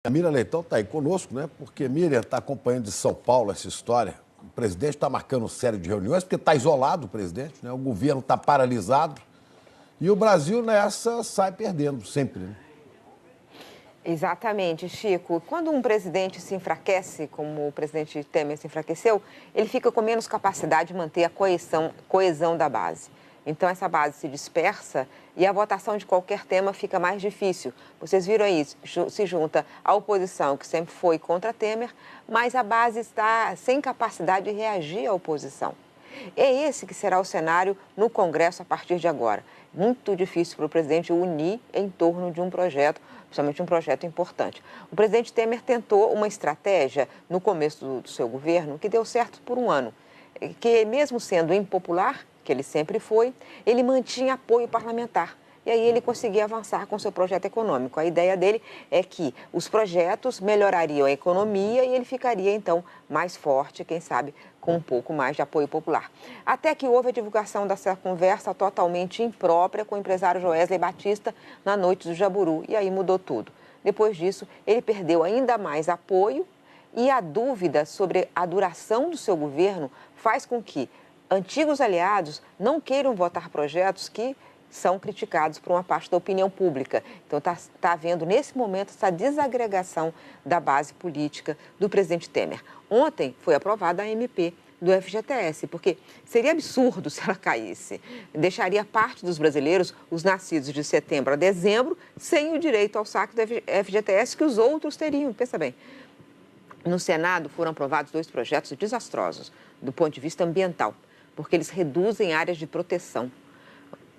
A Miriam Leitão está aí conosco, né? Porque Miriam está acompanhando de São Paulo essa história. O presidente está marcando série de reuniões, porque está isolado o presidente, né? O governo está paralisado. E o Brasil nessa sai perdendo, sempre, né? Exatamente, Chico. Quando um presidente se enfraquece, como o presidente Temer se enfraqueceu, ele fica com menos capacidade de manter a coesão da base. Então, essa base se dispersa e a votação de qualquer tema fica mais difícil. Vocês viram aí, se junta a oposição, que sempre foi contra Temer, mas a base está sem capacidade de reagir à oposição. É esse que será o cenário no Congresso a partir de agora. Muito difícil para o presidente unir em torno de um projeto, principalmente um projeto importante. O presidente Temer tentou uma estratégia no começo do seu governo que deu certo por um ano, que mesmo sendo impopular, que ele sempre foi, ele mantinha apoio parlamentar. E aí ele conseguia avançar com seu projeto econômico. A ideia dele é que os projetos melhorariam a economia e ele ficaria, então, mais forte, quem sabe, com um pouco mais de apoio popular. Até que houve a divulgação dessa conversa totalmente imprópria com o empresário Joesley Batista na noite do Jaburu. E aí mudou tudo. Depois disso, ele perdeu ainda mais apoio e a dúvida sobre a duração do seu governo faz com que antigos aliados não queiram votar projetos que são criticados por uma parte da opinião pública. Então, está havendo, nesse momento, essa desagregação da base política do presidente Temer. Ontem foi aprovada a MP do FGTS, porque seria absurdo se ela caísse. Deixaria parte dos brasileiros, os nascidos de setembro a dezembro, sem o direito ao saque do FGTS que os outros teriam. Pensa bem. No Senado foram aprovados 2 projetos desastrosos do ponto de vista ambiental, porque eles reduzem áreas de proteção.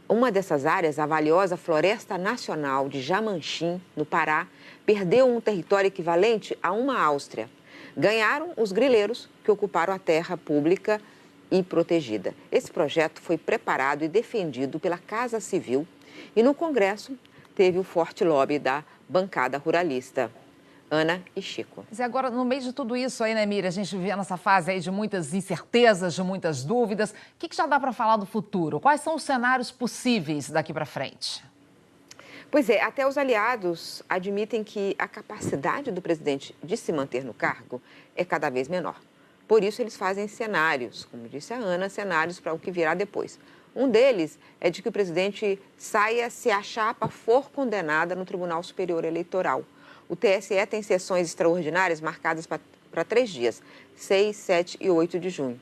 Uma dessas áreas, a valiosa Floresta Nacional de Jamanchim, no Pará, perdeu um território equivalente a uma Áustria. Ganharam os grileiros, que ocuparam a terra pública e protegida. Esse projeto foi preparado e defendido pela Casa Civil e no Congresso teve o forte lobby da bancada ruralista. Ana e Chico. Mas agora, no meio de tudo isso aí, né, Miriam, a gente vive nessa fase aí de muitas incertezas, de muitas dúvidas. O que já dá para falar do futuro? Quais são os cenários possíveis daqui para frente? Pois é, até os aliados admitem que a capacidade do presidente de se manter no cargo é cada vez menor. Por isso, eles fazem cenários, como disse a Ana, cenários para o que virá depois. Um deles é de que o presidente saia se a chapa for condenada no Tribunal Superior Eleitoral. O TSE tem sessões extraordinárias marcadas para 3 dias, 6, 7 e 8 de junho.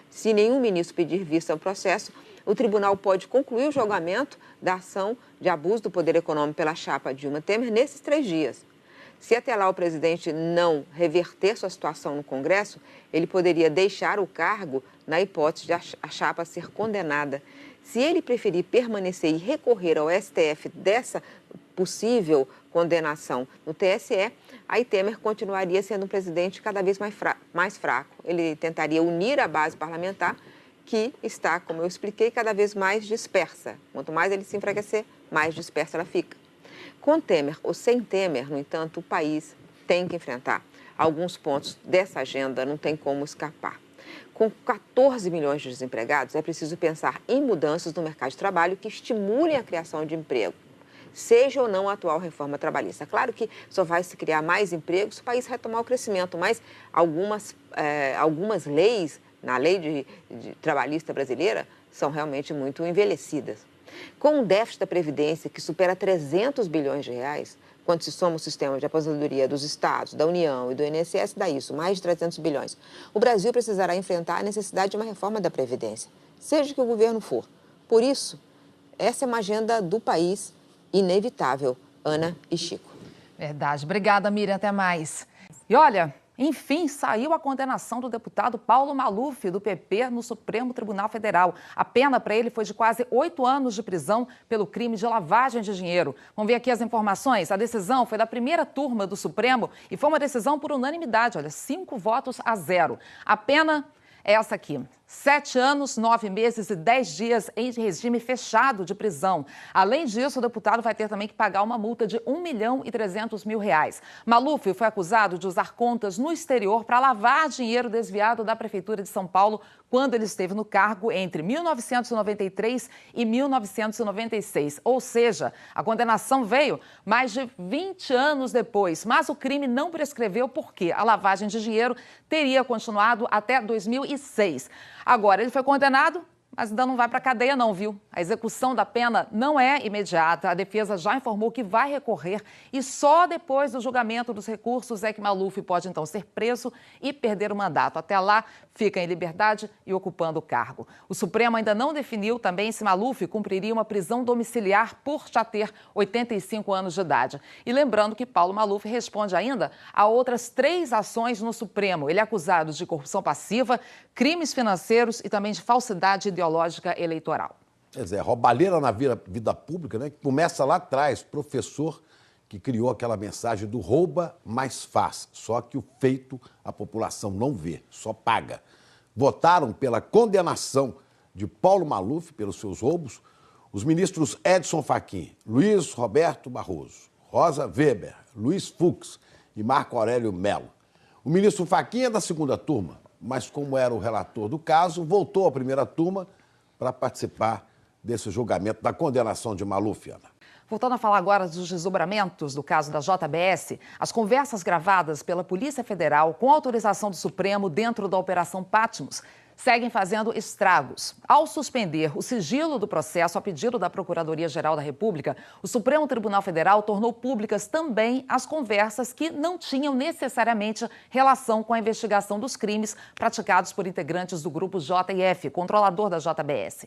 Se nenhum ministro pedir vista ao processo, o tribunal pode concluir o julgamento da ação de abuso do poder econômico pela chapa Dilma Temer nesses 3 dias. Se até lá o presidente não reverter sua situação no Congresso, ele poderia deixar o cargo na hipótese de a chapa ser condenada. Se ele preferir permanecer e recorrer ao STF dessa possível condenação no TSE, aí Temer continuaria sendo um presidente cada vez mais fraco. Ele tentaria unir a base parlamentar, que está, como eu expliquei, cada vez mais dispersa. Quanto mais ele se enfraquecer, mais dispersa ela fica. Com Temer ou sem Temer, no entanto, o país tem que enfrentar alguns pontos dessa agenda, não tem como escapar. Com 14 milhões de desempregados, é preciso pensar em mudanças no mercado de trabalho que estimulem a criação de emprego, seja ou não a atual reforma trabalhista. Claro que só vai se criar mais empregos se o país retomar o crescimento, mas algumas leis, na lei de trabalhista brasileira, são realmente muito envelhecidas. Com um déficit da Previdência que supera 300 bilhões de reais, quando se soma o sistema de aposentadoria dos estados, da União e do INSS, dá isso, mais de 300 bilhões. O Brasil precisará enfrentar a necessidade de uma reforma da Previdência, seja que o governo for. Por isso, essa é uma agenda do país inevitável. Ana e Chico. Verdade. Obrigada, Miriam. Até mais. E olha, enfim, saiu a condenação do deputado Paulo Maluf, do PP, no Supremo Tribunal Federal. A pena para ele foi de quase 8 anos de prisão pelo crime de lavagem de dinheiro. Vamos ver aqui as informações. A decisão foi da primeira turma do Supremo e foi uma decisão por unanimidade, olha, 5 votos a 0. A pena é essa aqui. 7 anos, 9 meses e 10 dias em regime fechado de prisão. Além disso, o deputado vai ter também que pagar uma multa de R$1.300.000. Maluf foi acusado de usar contas no exterior para lavar dinheiro desviado da Prefeitura de São Paulo quando ele esteve no cargo entre 1993 e 1996. Ou seja, a condenação veio mais de 20 anos depois. Mas o crime não prescreveu porque a lavagem de dinheiro teria continuado até 2006. Agora, ele foi condenado, mas ainda não vai para a cadeia não, viu? A execução da pena não é imediata. A defesa já informou que vai recorrer e só depois do julgamento dos recursos é que Maluf pode, então, ser preso e perder o mandato. Até lá, fica em liberdade e ocupando o cargo. O Supremo ainda não definiu também se Maluf cumpriria uma prisão domiciliar por já ter 85 anos de idade. E lembrando que Paulo Maluf responde ainda a outras 3 ações no Supremo. Ele é acusado de corrupção passiva, crimes financeiros e também de falsidade ideológica eleitoral. Quer dizer, roubalheira na vida pública, né? Que começa lá atrás, professor que criou aquela mensagem do rouba, mas faz. Só que o feito a população não vê, só paga. Votaram pela condenação de Paulo Maluf pelos seus roubos os ministros Edson Fachin, Luiz Roberto Barroso, Rosa Weber, Luiz Fux e Marco Aurélio Mello. O ministro Fachin é da segunda turma, mas como era o relator do caso, voltou à primeira turma para participar desse julgamento da condenação de Maluf, Ana. Voltando a falar agora dos desdobramentos do caso da JBS, as conversas gravadas pela Polícia Federal com autorização do Supremo dentro da Operação Patmos seguem fazendo estragos. Ao suspender o sigilo do processo a pedido da Procuradoria-Geral da República, o Supremo Tribunal Federal tornou públicas também as conversas que não tinham necessariamente relação com a investigação dos crimes praticados por integrantes do grupo JF, controlador da JBS.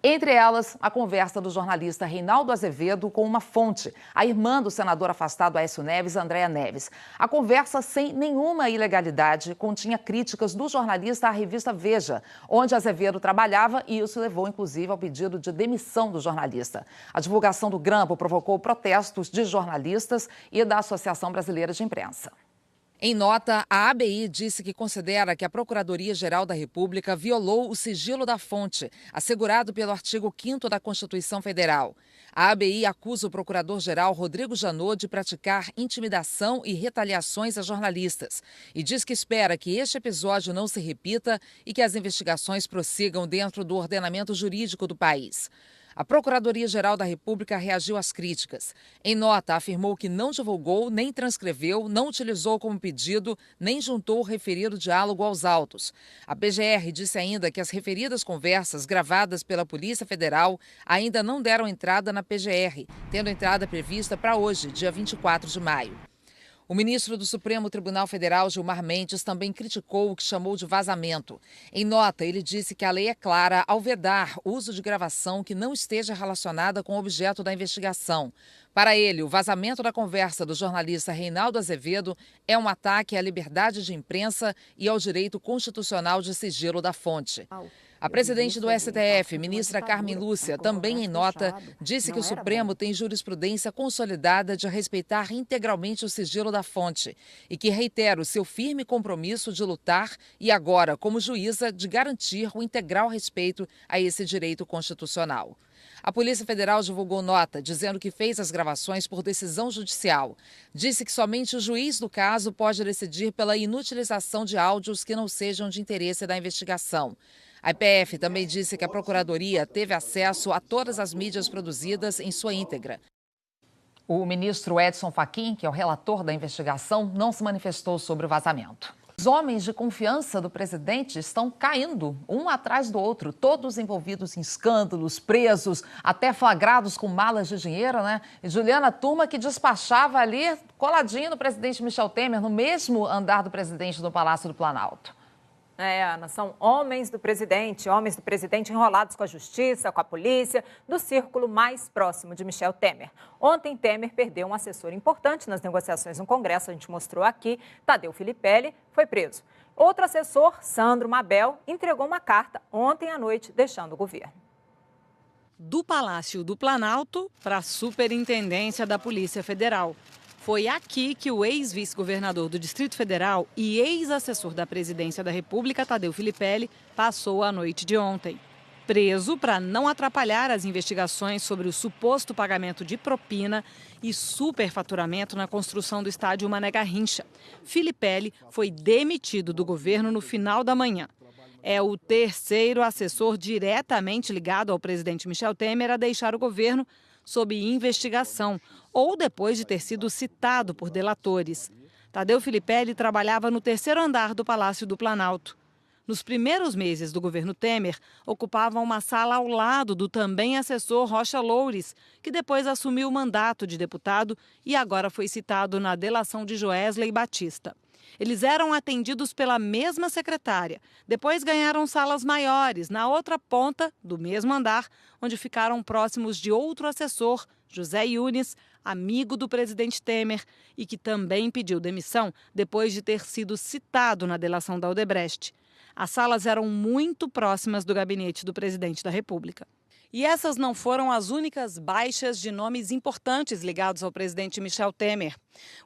Entre elas, a conversa do jornalista Reinaldo Azevedo com uma fonte, a irmã do senador afastado Aécio Neves, Andréa Neves. A conversa, sem nenhuma ilegalidade, continha críticas do jornalista à revista Veja, onde Azevedo trabalhava, e isso levou, inclusive, ao pedido de demissão do jornalista. A divulgação do grampo provocou protestos de jornalistas e da Associação Brasileira de Imprensa. Em nota, a ABI disse que considera que a Procuradoria-Geral da República violou o sigilo da fonte, assegurado pelo artigo 5º da Constituição Federal. A ABI acusa o procurador-geral Rodrigo Janot de praticar intimidação e retaliações a jornalistas e diz que espera que este episódio não se repita e que as investigações prossigam dentro do ordenamento jurídico do país. A Procuradoria-Geral da República reagiu às críticas. Em nota, afirmou que não divulgou, nem transcreveu, não utilizou como pedido, nem juntou o referido diálogo aos autos. A PGR disse ainda que as referidas conversas gravadas pela Polícia Federal ainda não deram entrada na PGR, tendo entrada prevista para hoje, dia 24 de maio. O ministro do Supremo Tribunal Federal, Gilmar Mendes, também criticou o que chamou de vazamento. Em nota, ele disse que a lei é clara ao vedar o uso de gravação que não esteja relacionada com o objeto da investigação. Para ele, o vazamento da conversa do jornalista Reinaldo Azevedo é um ataque à liberdade de imprensa e ao direito constitucional de sigilo da fonte. A presidente do STF, ministra Carmen Lúcia, também em nota, disse que o Supremo tem jurisprudência consolidada de respeitar integralmente o sigilo da fonte e que reitera o seu firme compromisso de lutar e agora, como juíza, de garantir o integral respeito a esse direito constitucional. A Polícia Federal divulgou nota dizendo que fez as gravações por decisão judicial. Disse que somente o juiz do caso pode decidir pela inutilização de áudios que não sejam de interesse da investigação. A IPF também disse que a Procuradoria teve acesso a todas as mídias produzidas em sua íntegra. O ministro Edson Fachin, que é o relator da investigação, não se manifestou sobre o vazamento. Os homens de confiança do presidente estão caindo, um atrás do outro, todos envolvidos em escândalos, presos, até flagrados com malas de dinheiro, né? E Juliana, turma que despachava ali, coladinho no presidente Michel Temer, no mesmo andar do presidente do Palácio do Planalto. Ana, são homens do presidente enrolados com a justiça, com a polícia, do círculo mais próximo de Michel Temer. Ontem, Temer perdeu um assessor importante nas negociações no Congresso, a gente mostrou aqui, Tadeu Filipelli, foi preso. Outro assessor, Sandro Mabel, entregou uma carta ontem à noite, deixando o governo. Do Palácio do Planalto para a Superintendência da Polícia Federal. Foi aqui que o ex-vice-governador do Distrito Federal e ex-assessor da Presidência da República, Tadeu Filipelli, passou a noite de ontem. Preso para não atrapalhar as investigações sobre o suposto pagamento de propina e superfaturamento na construção do estádio Mané Garrincha. Filipelli foi demitido do governo no final da manhã. É o terceiro assessor diretamente ligado ao presidente Michel Temer a deixar o governo sob investigação ou depois de ter sido citado por delatores. Tadeu Filipelli trabalhava no terceiro andar do Palácio do Planalto. Nos primeiros meses do governo Temer, ocupava uma sala ao lado do também assessor Rocha Loures, que depois assumiu o mandato de deputado e agora foi citado na delação de Joesley Batista. Eles eram atendidos pela mesma secretária. Depois ganharam salas maiores, na outra ponta do mesmo andar, onde ficaram próximos de outro assessor, José Yunes, amigo do presidente Temer, e que também pediu demissão depois de ter sido citado na delação da Odebrecht. As salas eram muito próximas do gabinete do presidente da República. E essas não foram as únicas baixas de nomes importantes ligados ao presidente Michel Temer.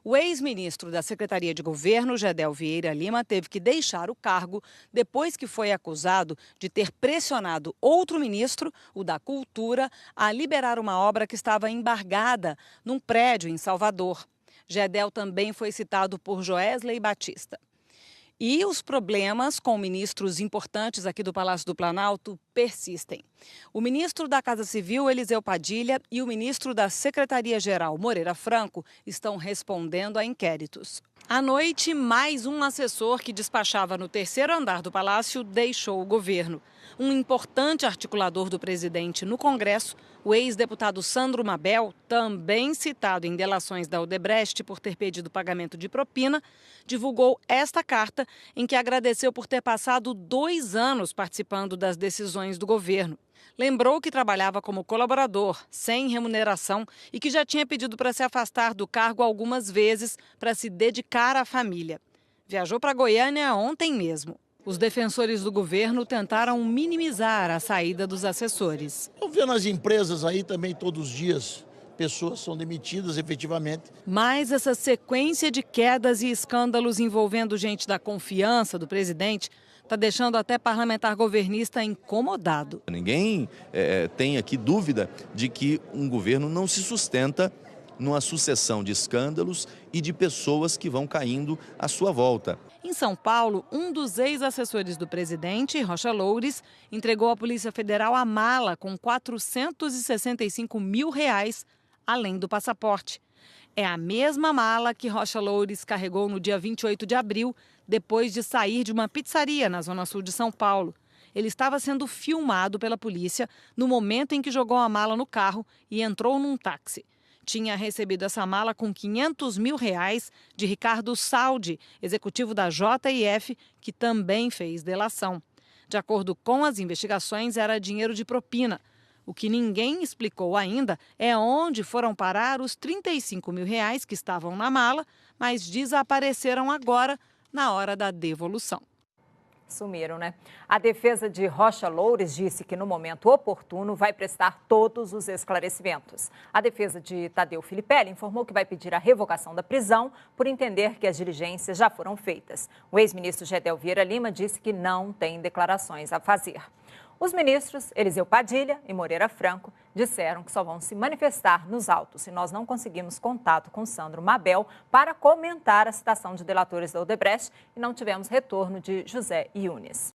O ex-ministro da Secretaria de Governo, Gedel Vieira Lima, teve que deixar o cargo depois que foi acusado de ter pressionado outro ministro, o da Cultura, a liberar uma obra que estava embargada num prédio em Salvador. Gedel também foi citado por Joesley Batista. E os problemas com ministros importantes aqui do Palácio do Planalto persistem. O ministro da Casa Civil, Eliseu Padilha, e o ministro da Secretaria-Geral, Moreira Franco, estão respondendo a inquéritos. À noite, mais um assessor que despachava no terceiro andar do Palácio deixou o governo. Um importante articulador do presidente no Congresso, o ex-deputado Sandro Mabel, também citado em delações da Odebrecht por ter pedido pagamento de propina, divulgou esta carta em que agradeceu por ter passado 2 anos participando das decisões do governo. Lembrou que trabalhava como colaborador, sem remuneração, e que já tinha pedido para se afastar do cargo algumas vezes para se dedicar à família. Viajou para Goiânia ontem mesmo. Os defensores do governo tentaram minimizar a saída dos assessores. Eu vejo nas empresas aí também todos os dias, pessoas são demitidas efetivamente. Mas essa sequência de quedas e escândalos envolvendo gente da confiança do presidente está deixando até parlamentar governista incomodado. Ninguém tem aqui dúvida de que um governo não se sustenta numa sucessão de escândalos e de pessoas que vão caindo à sua volta. Em São Paulo, um dos ex-assessores do presidente, Rocha Loures, entregou à Polícia Federal a mala com R$465 mil, além do passaporte. É a mesma mala que Rocha Loures carregou no dia 28 de abril, depois de sair de uma pizzaria na zona sul de São Paulo. Ele estava sendo filmado pela polícia no momento em que jogou a mala no carro e entrou num táxi. Tinha recebido essa mala com R$500 mil de Ricardo Saldi, executivo da JF, que também fez delação. De acordo com as investigações, era dinheiro de propina. O que ninguém explicou ainda é onde foram parar os R$35 mil que estavam na mala, mas desapareceram agora, na hora da devolução. Sumiram, né? A defesa de Rocha Loures disse que no momento oportuno vai prestar todos os esclarecimentos. A defesa de Tadeu Filipelli informou que vai pedir a revogação da prisão por entender que as diligências já foram feitas. O ex-ministro Gedel Vieira Lima disse que não tem declarações a fazer. Os ministros Eliseu Padilha e Moreira Franco disseram que só vão se manifestar nos autos se nós não conseguimos contato com Sandro Mabel para comentar a citação de delatores da Odebrecht e não tivemos retorno de José Yunes.